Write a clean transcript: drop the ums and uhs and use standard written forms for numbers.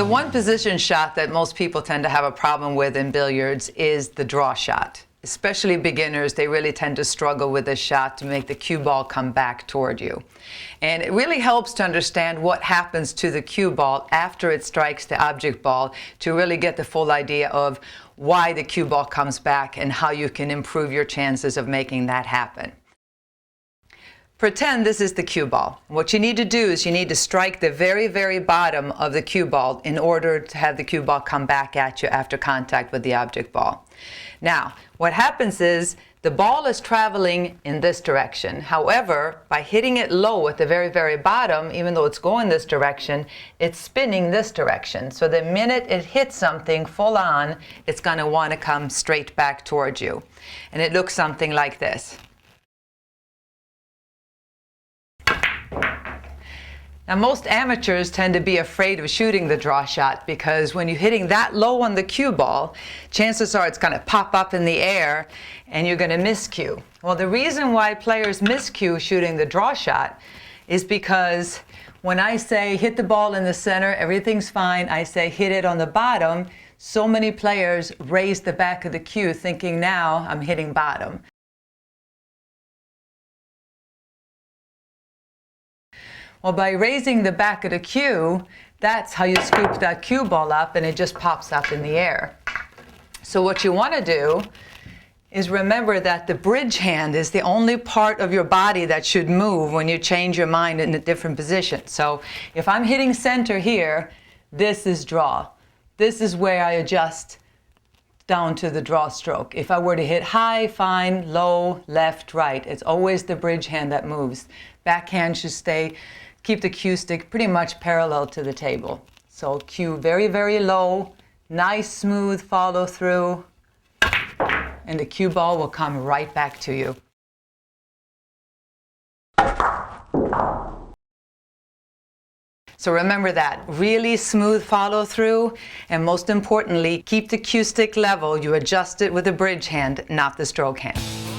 The one position shot that most people tend to have a problem with in billiards is the draw shot. Especially beginners, they really tend to struggle with this shot to make the cue ball come back toward you. And it really helps to understand what happens to the cue ball after it strikes the object ball to really get the full idea of why the cue ball comes back and how you can improve your chances of making that happen. Pretend this is the cue ball. What you need to do is you need to strike the very, very bottom of the cue ball in order to have the cue ball come back at you after contact with the object ball. Now, what happens is the ball is traveling in this direction. However, by hitting it low at the very, very bottom, even though it's going this direction, it's spinning this direction. So the minute it hits something full on, it's going to want to come straight back towards you. And it looks something like this. Now, most amateurs tend to be afraid of shooting the draw shot because when you're hitting that low on the cue ball, chances are it's going to pop up in the air and you're going to miscue. Well, the reason why players miscue shooting the draw shot is because when I say hit the ball in the center, everything's fine. I say hit it on the bottom. So many players raise the back of the cue thinking now I'm hitting bottom. Well, by raising the back of the cue, that's how you scoop that cue ball up and it just pops up in the air. So what you want to do is remember that the bridge hand is the only part of your body that should move when you change your mind in a different position. So if I'm hitting center here, this is draw. This is where I adjust down to the draw stroke. If I were to hit high, fine, low, left, right, it's always the bridge hand that moves. Backhand should keep the cue stick pretty much parallel to the table. So cue very, very low, nice smooth follow through, and the cue ball will come right back to you. So remember that, really smooth follow through, and most importantly, keep the cue stick level. You adjust it with the bridge hand, not the stroke hand.